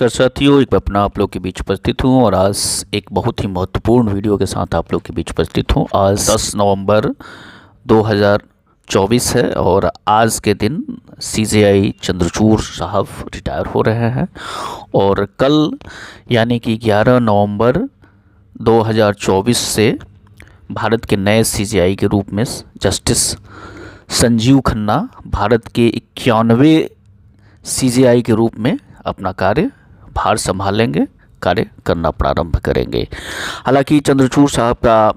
नमस्कार साथियों, एक मैं अपना आप लोग के बीच उपस्थित हूँ और आज एक बहुत ही महत्वपूर्ण वीडियो के साथ आप लोग के बीच उपस्थित हूँ। आज 10 नवंबर 2024 है और आज के दिन सीजेआई चंद्रचूड़ साहब रिटायर हो रहे हैं और कल यानी कि 11 नवंबर 2024 से भारत के नए सीजेआई के रूप में जस्टिस संजीव खन्ना भारत के 91वें सीजेआई के रूप में अपना भार संभालेंगे, कार्य करना प्रारंभ करेंगे। हालांकि चंद्रचूड़ साहब का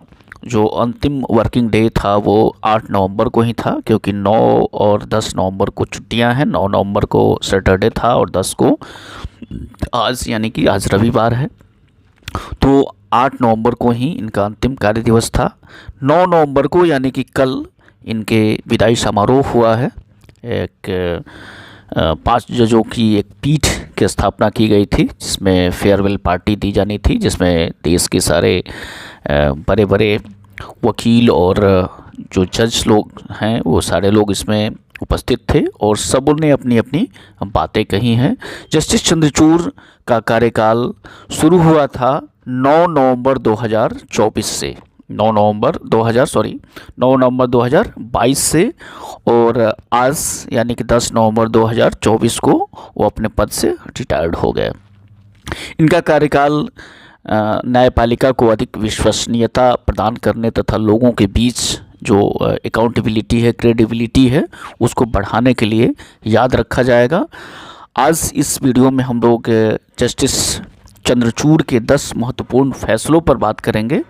जो अंतिम वर्किंग डे था वो 8 नवंबर को ही था, क्योंकि 9 और 10 नवंबर को छुट्टियां हैं। 9 नवंबर को सैटरडे था और 10 को आज यानी कि आज रविवार है, तो 8 नवंबर को ही इनका अंतिम कार्य दिवस था। 9 नवंबर को यानी कि कल इनके विदाई समारोह हुआ है। एक 5 जजों की एक पीठ की स्थापना की गई थी, जिसमें फेयरवेल पार्टी दी जानी थी, जिसमें देश के सारे बड़े बड़े वकील और जो जज लोग हैं वो सारे लोग इसमें उपस्थित थे और सब ने अपनी अपनी बातें कही हैं। जस्टिस चंद्रचूड़ का कार्यकाल शुरू हुआ था 9 नवंबर 2024 से 9 नवंबर 2022 से, और आज यानी कि 10 नवंबर 2024 को वो अपने पद से रिटायर्ड हो गए। इनका कार्यकाल न्यायपालिका को अधिक विश्वसनीयता प्रदान करने तथा लोगों के बीच जो अकाउंटेबिलिटी है, क्रेडिबिलिटी है, उसको बढ़ाने के लिए याद रखा जाएगा। आज इस वीडियो में हम लोग जस्टिस चंद्रचूड़ के 10 महत्वपूर्ण फैसलों पर बात करेंगे।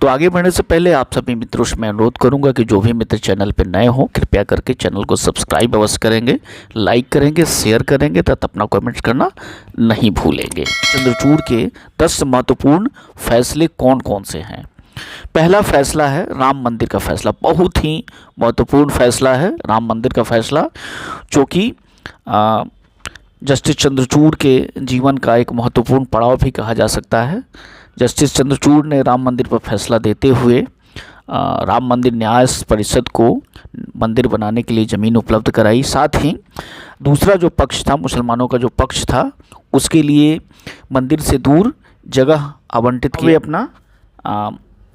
तो आगे बढ़ने से पहले आप सभी मित्रों से मैं अनुरोध करूंगा कि जो भी मित्र चैनल पर नए हों कृपया करके चैनल को सब्सक्राइब अवश्य करेंगे, लाइक करेंगे, शेयर करेंगे तथा अपना कमेंट करना नहीं भूलेंगे। चंद्रचूड़ के 10 महत्वपूर्ण फैसले कौन कौन से हैं। पहला फैसला है राम मंदिर का फैसला। बहुत ही महत्वपूर्ण फैसला है राम मंदिर का फैसला, जो कि जस्टिस चंद्रचूड़ के जीवन का एक महत्वपूर्ण पड़ाव भी कहा जा सकता है। जस्टिस चंद्रचूड़ ने राम मंदिर पर फैसला देते हुए राम मंदिर न्यास परिषद को मंदिर बनाने के लिए ज़मीन उपलब्ध कराई। साथ ही दूसरा जो पक्ष था, मुसलमानों का जो पक्ष था, उसके लिए मंदिर से दूर जगह आवंटित की अपना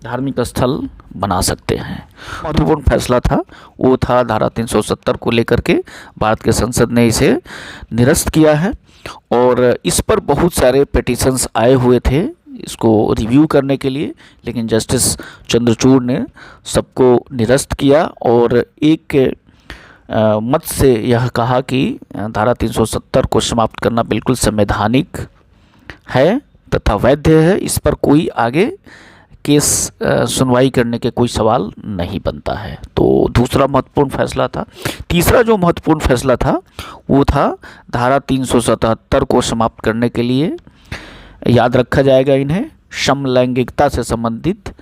धार्मिक स्थल बना सकते हैं। महत्वपूर्ण फैसला था वो था धारा 370 को लेकर के भारत के संसद ने इसे निरस्त किया है और इस पर बहुत सारे पिटीशंस आए हुए थे इसको रिव्यू करने के लिए, लेकिन जस्टिस चंद्रचूड़ ने सबको निरस्त किया और एक मत से यह कहा कि धारा 370 को समाप्त करना बिल्कुल संवैधानिक है तथा वैध है। इस पर कोई आगे केस सुनवाई करने के कोई सवाल नहीं बनता है। तो दूसरा महत्वपूर्ण फैसला था। तीसरा जो महत्वपूर्ण फैसला था वो था धारा 377 को समाप्त करने के लिए याद रखा जाएगा इन्हें समलैंगिकता से संबंधित।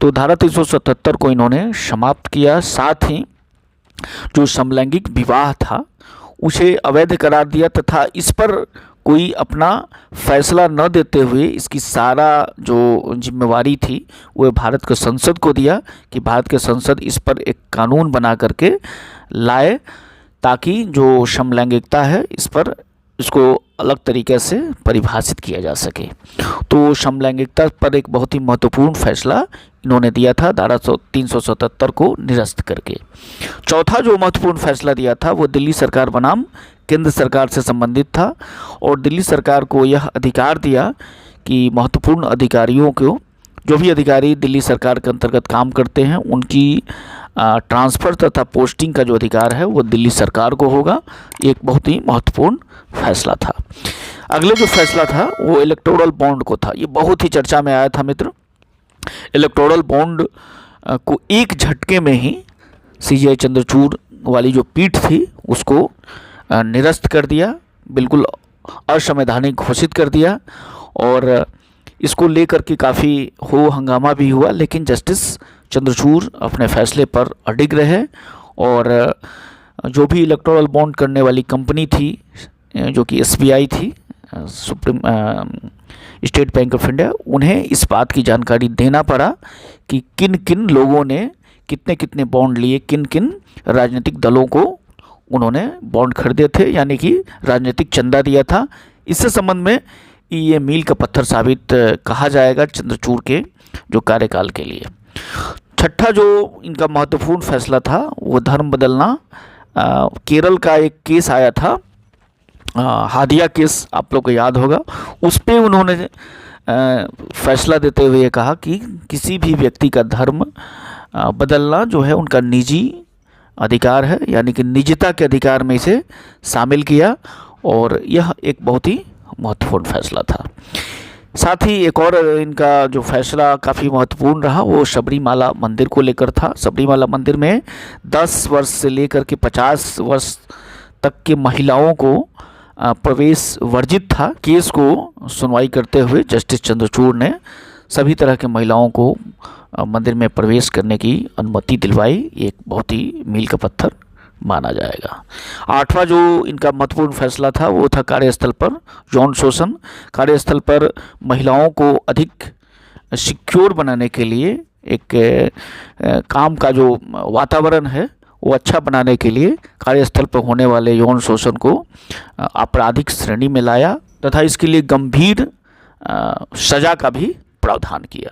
तो धारा 377 को इन्होंने समाप्त किया। साथ ही जो समलैंगिक विवाह था उसे अवैध करार दिया तथा इस पर कोई अपना फैसला न देते हुए इसकी सारा जो जिम्मेवारी थी वो भारत के संसद को दिया कि भारत के संसद इस पर एक कानून बना करके लाए ताकि जो समलैंगिकता है इस पर इसको अलग तरीके से परिभाषित किया जा सके। तो समलैंगिकता पर एक बहुत ही महत्वपूर्ण फैसला इन्होंने दिया था धारा 377 को निरस्त करके। चौथा जो महत्वपूर्ण फैसला दिया था वो दिल्ली सरकार बनाम केंद्र सरकार से संबंधित था और दिल्ली सरकार को यह अधिकार दिया कि महत्वपूर्ण अधिकारियों को, जो भी अधिकारी दिल्ली सरकार के अंतर्गत काम करते हैं, उनकी ट्रांसफ़र तथा पोस्टिंग का जो अधिकार है वो दिल्ली सरकार को होगा। एक बहुत ही महत्वपूर्ण फैसला था। अगले जो फैसला था वो इलेक्टोरल बॉन्ड को था। ये बहुत ही चर्चा में आया था मित्र। इलेक्टोरल बॉन्ड को एक झटके में ही सीजेआई चंद्रचूड़ वाली जो पीठ थी उसको निरस्त कर दिया, बिल्कुल असंवैधानिक घोषित कर दिया और इसको लेकर के काफ़ी हो हंगामा भी हुआ, लेकिन जस्टिस चंद्रचूड़ अपने फैसले पर अडिग रहे और जो भी इलेक्टोरल बॉन्ड करने वाली कंपनी थी जो कि एसबीआई थी, supreme state bank of India, उन्हें इस बात की जानकारी देना पड़ा कि किन किन लोगों ने कितने कितने बॉन्ड लिए, किन किन राजनीतिक दलों को उन्होंने बॉन्ड खरीदे थे, यानी कि राजनीतिक चंदा दिया था इससे संबंध में ये मील का पत्थर साबित कहा जाएगा चंद्रचूड़ के जो कार्यकाल के लिए। छठा जो इनका महत्वपूर्ण फैसला था वो धर्म बदलना। केरल का एक केस आया था, हादिया केस, आप लोग को याद होगा। उस पे उन्होंने फैसला देते हुए ये कहा कि किसी भी व्यक्ति का धर्म बदलना जो है उनका निजी अधिकार है, यानी कि निजता के अधिकार में इसे शामिल किया, और यह एक बहुत ही महत्वपूर्ण फैसला था। साथ ही एक और इनका जो फैसला काफ़ी महत्वपूर्ण रहा वो सबरीमाला मंदिर को लेकर था। सबरीमाला मंदिर में 10 वर्ष से लेकर के 50 वर्ष तक के महिलाओं को प्रवेश वर्जित था। केस को सुनवाई करते हुए जस्टिस चंद्रचूड़ ने सभी तरह के महिलाओं को मंदिर में प्रवेश करने की अनुमति दिलवाई। एक बहुत ही मील का पत्थर माना जाएगा। आठवां जो इनका महत्वपूर्ण फैसला था वो था कार्यस्थल पर यौन शोषण। कार्यस्थल पर महिलाओं को अधिक सिक्योर बनाने के लिए एक काम का जो वातावरण है वो अच्छा बनाने के लिए कार्यस्थल पर होने वाले यौन शोषण को आपराधिक श्रेणी में लाया तथा इसके लिए गंभीर सजा का भी प्रावधान किया।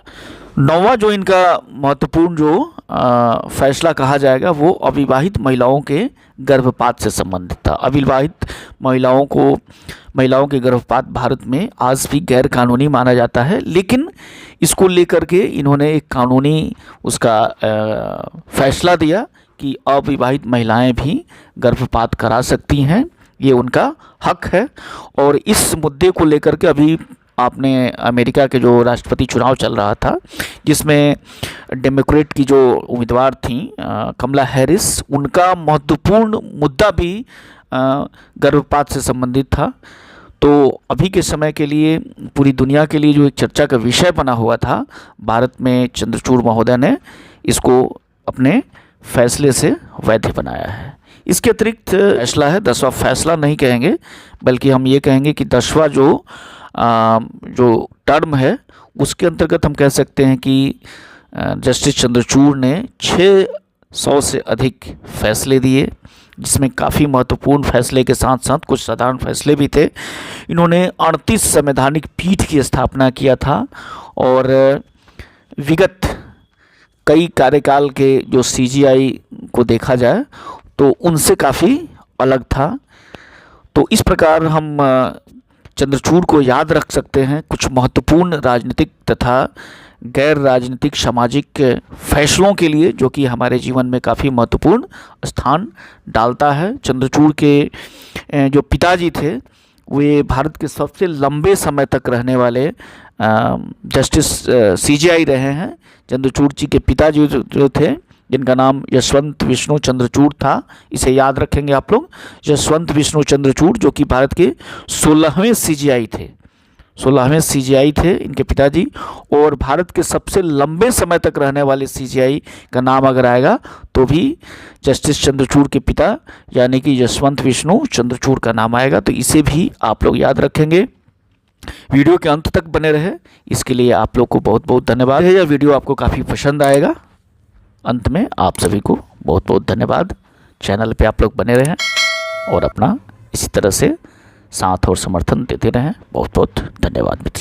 नौवां जो इनका महत्वपूर्ण जो फैसला कहा जाएगा वो अविवाहित महिलाओं के गर्भपात से संबंधित था। अविवाहित महिलाओं के गर्भपात भारत में आज भी गैर कानूनी माना जाता है, लेकिन इसको लेकर के इन्होंने एक कानूनी उसका फैसला दिया कि अविवाहित महिलाएं भी गर्भपात करा सकती हैं, ये उनका हक है। और इस मुद्दे को लेकर के अभी आपने अमेरिका के जो राष्ट्रपति चुनाव चल रहा था जिसमें डेमोक्रेट की जो उम्मीदवार थी कमला हैरिस, उनका महत्वपूर्ण मुद्दा भी गर्भपात से संबंधित था। तो अभी के समय के लिए पूरी दुनिया के लिए जो एक चर्चा का विषय बना हुआ था, भारत में चंद्रचूड़ महोदय ने इसको अपने फैसले से वैध बनाया है। इसके अतिरिक्त फैसला है, 10वां फैसला नहीं कहेंगे बल्कि हम ये कहेंगे कि 10वां जो टर्म है उसके अंतर्गत हम कह सकते हैं कि जस्टिस चंद्रचूड़ ने 600 से अधिक फैसले दिए, जिसमें काफ़ी महत्वपूर्ण फैसले के साथ साथ कुछ साधारण फैसले भी थे। इन्होंने 38 संवैधानिक पीठ की स्थापना किया था और विगत कई कार्यकाल के जो CGI को देखा जाए तो उनसे काफ़ी अलग था। तो इस प्रकार हम चंद्रचूड़ को याद रख सकते हैं कुछ महत्वपूर्ण राजनीतिक तथा गैर राजनीतिक सामाजिक फैसलों के लिए, जो कि हमारे जीवन में काफ़ी महत्वपूर्ण स्थान डालता है। चंद्रचूड़ के जो पिताजी थे वे भारत के सबसे लंबे समय तक रहने वाले जस्टिस CGI रहे हैं। चंद्रचूड़ जी के पिताजी जो थे जिनका नाम यशवंत विष्णु चंद्रचूड़ था, इसे याद रखेंगे आप लोग, यशवंत विष्णु चंद्रचूड़, जो कि भारत के 16वें CGI थे। 16वें CGI थे इनके पिताजी। और भारत के सबसे लंबे समय तक रहने वाले CGI का नाम अगर आएगा तो भी जस्टिस चंद्रचूड़ के पिता यानी कि यशवंत विष्णु चंद्रचूड़ का नाम आएगा। तो इसे भी आप लोग याद रखेंगे। वीडियो के अंत तक बने रहे इसके लिए आप लोग को बहुत बहुत धन्यवाद है। यह वीडियो आपको काफ़ी पसंद आएगा। अंत में आप सभी को बहुत बहुत धन्यवाद। चैनल पे आप लोग बने रहें और अपना इसी तरह से साथ और समर्थन देते रहें। बहुत बहुत धन्यवाद मित्र।